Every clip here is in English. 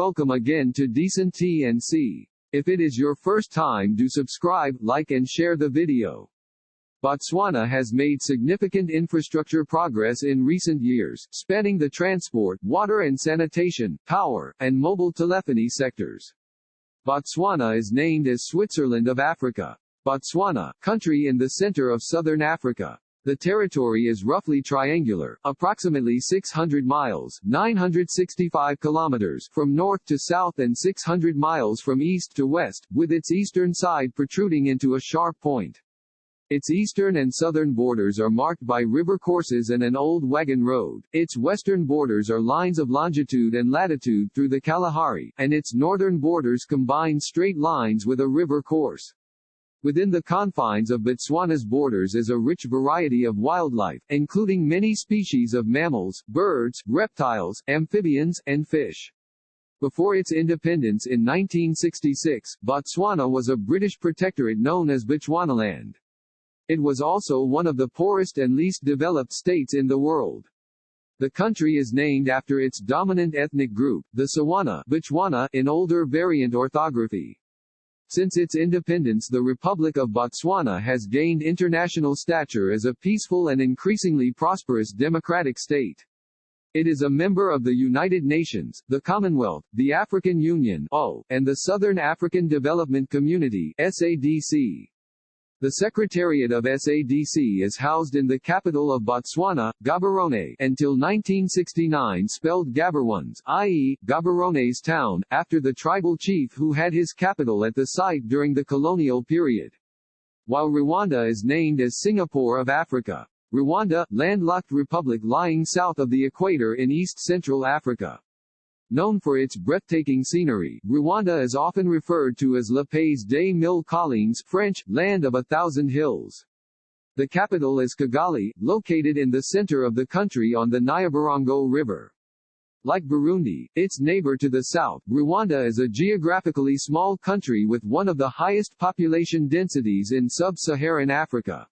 welcome again to Decent TNC. If it is your first time, do subscribe, like and share the video. Botswana has made significant infrastructure progress in recent years, spanning the transport, water and sanitation, power, and mobile telephony sectors. Botswana is named as Switzerland of Africa. Botswana, country in the center of southern Africa. The territory is roughly triangular, approximately 600 miles 965 kilometers from north to south and 600 miles from east to west, with its eastern side protruding into a sharp point. Its eastern and southern borders are marked by river courses and an old wagon road, its western borders are lines of longitude and latitude through the Kalahari, and its northern borders combine straight lines with a river course. Within the confines of Botswana's borders is a rich variety of wildlife, including many species of mammals, birds, reptiles, amphibians, and fish. Before its independence in 1966, Botswana was a British protectorate known as Bechuanaland. It was also one of the poorest and least developed states in the world. The country is named after its dominant ethnic group, the Tswana, Botswana, in older variant orthography. Since its independence, the Republic of Botswana has gained international stature as a peaceful and increasingly prosperous democratic state. It is a member of the United Nations, the Commonwealth, the African Union (OU), and the Southern African Development Community (SADC). The Secretariat of SADC is housed in the capital of Botswana, Gaborone, until 1969 spelled Gaborone, i.e., Gaborony's town, after the tribal chief who had his capital at the site during the colonial period. While Rwanda is named as Singapore of Africa. Rwanda, landlocked republic lying south of the equator in east-central Africa. Known for its breathtaking scenery, Rwanda is often referred to as Le Pays des Mille Collines, French, land of 1,000 hills. The capital is Kigali, located in the center of the country on the Nyabarongo River. Like Burundi, its neighbor to the south, Rwanda is a geographically small country with one of the highest population densities in sub-Saharan Africa.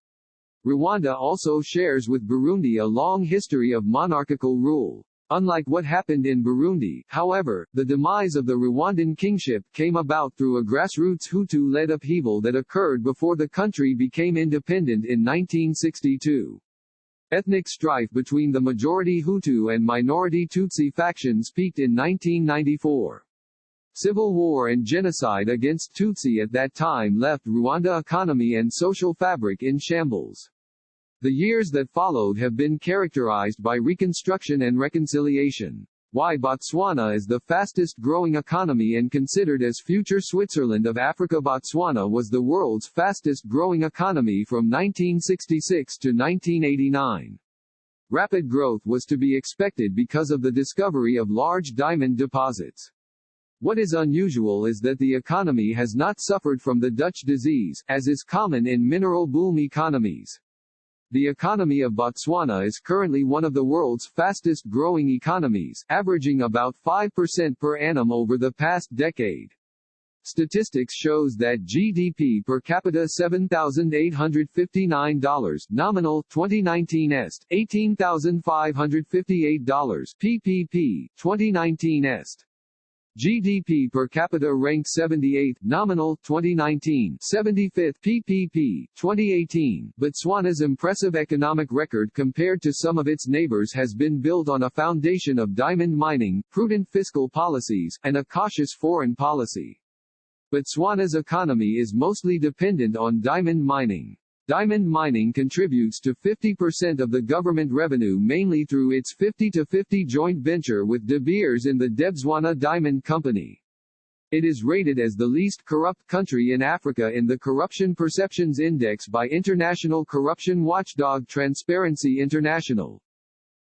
Rwanda also shares with Burundi a long history of monarchical rule. Unlike what happened in Burundi, however, the demise of the Rwandan kingship came about through a grassroots Hutu-led upheaval that occurred before the country became independent in 1962. Ethnic strife between the majority Hutu and minority Tutsi factions peaked in 1994. Civil war and genocide against Tutsi at that time left Rwanda's economy and social fabric in shambles. The years that followed have been characterized by reconstruction and reconciliation. Why Botswana is the fastest-growing economy and considered as future Switzerland of Africa. Botswana was the world's fastest-growing economy from 1966 to 1989. Rapid growth was to be expected because of the discovery of large diamond deposits. What is unusual is that the economy has not suffered from the Dutch disease, as is common in mineral boom economies. The economy of Botswana is currently one of the world's fastest-growing economies, averaging about 5% per annum over the past decade. Statistics shows that GDP per capita $7,859, nominal 2019 est, $18,558, PPP, 2019 est. GDP per capita ranked 78th, nominal, 2019, 75th, PPP, 2018. Botswana's impressive economic record compared to some of its neighbors has been built on a foundation of diamond mining, prudent fiscal policies, and a cautious foreign policy. Botswana's economy is mostly dependent on diamond mining. Diamond mining contributes to 50% of the government revenue mainly through its 50-50 joint venture with De Beers in the Botswana Diamond Company. It is rated as the least corrupt country in Africa in the Corruption Perceptions Index by international corruption watchdog Transparency International.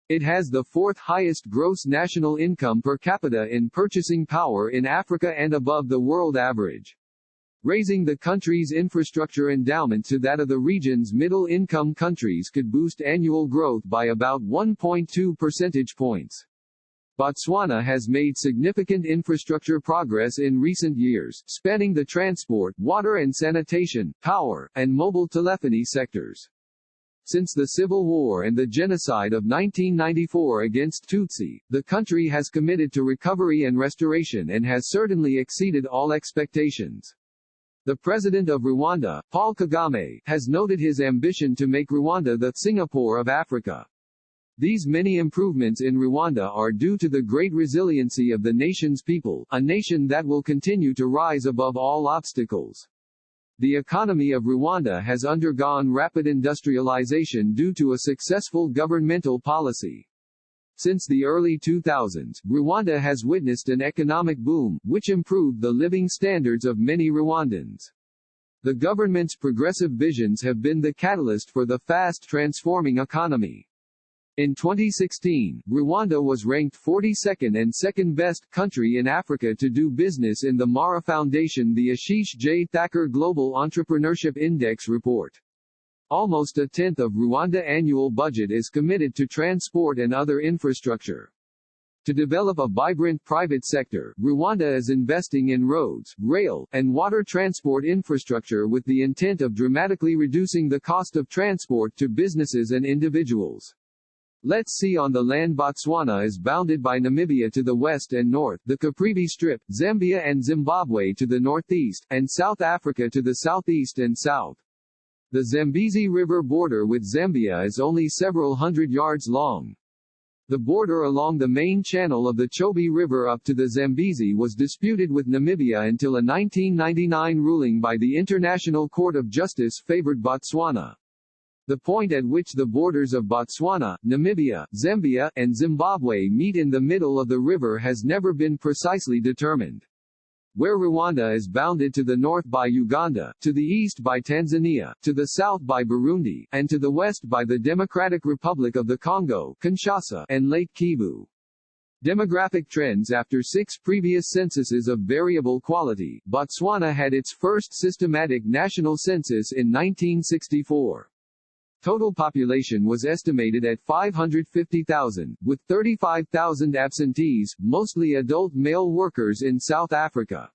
It has the fourth highest gross national income per capita in purchasing power in Africa and above the world average. Raising the country's infrastructure endowment to that of the region's middle-income countries could boost annual growth by about 1.2 percentage points. Botswana has made significant infrastructure progress in recent years, spanning the transport, water and sanitation, power, and mobile telephony sectors. Since the Civil War and the genocide of 1994 against Tutsi, the country has committed to recovery and restoration and has certainly exceeded all expectations. The President of Rwanda, Paul Kagame, has noted his ambition to make Rwanda the Singapore of Africa. These many improvements in Rwanda are due to the great resiliency of the nation's people, a nation that will continue to rise above all obstacles. The economy of Rwanda has undergone rapid industrialization due to a successful governmental policy. Since the early 2000s, Rwanda has witnessed an economic boom, which improved the living standards of many Rwandans. The government's progressive visions have been the catalyst for the fast transforming economy. In 2016, Rwanda was ranked 42nd and second best country in Africa to do business in the Mara Foundation the Ashish J. Thakur Global Entrepreneurship Index report. Almost a tenth of Rwanda annual budget is committed to transport and other infrastructure. To develop a vibrant private sector, Rwanda is investing in roads, rail, and water transport infrastructure with the intent of dramatically reducing the cost of transport to businesses and individuals. Let's see. On the land, Botswana is bounded by Namibia to the west and north, the Caprivi Strip, Zambia and Zimbabwe to the northeast, and South Africa to the southeast and south. The Zambezi River border with Zambia is only several hundred yards long. The border along the main channel of the Chobe River up to the Zambezi was disputed with Namibia until a 1999 ruling by the International Court of Justice favored Botswana. The point at which the borders of Botswana, Namibia, Zambia, and Zimbabwe meet in the middle of the river has never been precisely determined. Where Rwanda is bounded to the north by Uganda, to the east by Tanzania, to the south by Burundi, and to the west by the Democratic Republic of the Congo, Kinshasa, and Lake Kivu. Demographic trends. After 6 previous censuses of variable quality, Botswana had its first systematic national census in 1964. Total population was estimated at 550,000, with 35,000 absentees, mostly adult male workers in South Africa.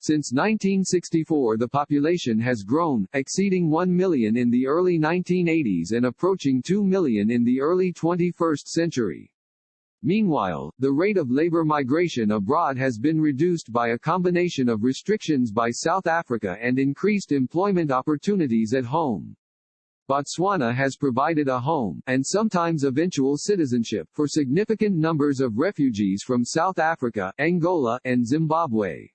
Since 1964 the population has grown, exceeding 1 million in the early 1980s and approaching 2 million in the early 21st century. Meanwhile, the rate of labor migration abroad has been reduced by a combination of restrictions by South Africa and increased employment opportunities at home. Botswana has provided a home, and sometimes eventual citizenship, for significant numbers of refugees from South Africa, Angola, and Zimbabwe.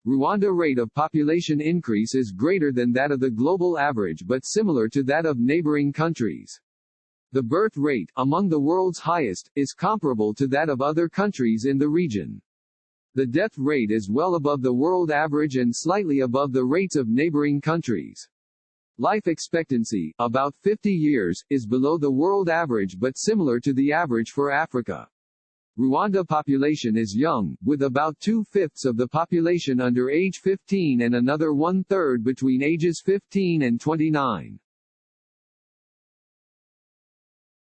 Rwanda rate of population increase is greater than that of the global average but similar to that of neighboring countries. The birth rate, among the world's highest, is comparable to that of other countries in the region. The death rate is well above the world average and slightly above the rates of neighboring countries. Life expectancy, about 50 years, is below the world average but similar to the average for Africa. Rwanda population is young, with about 2/5 of the population under age 15 and another 1/3 between ages 15 and 29.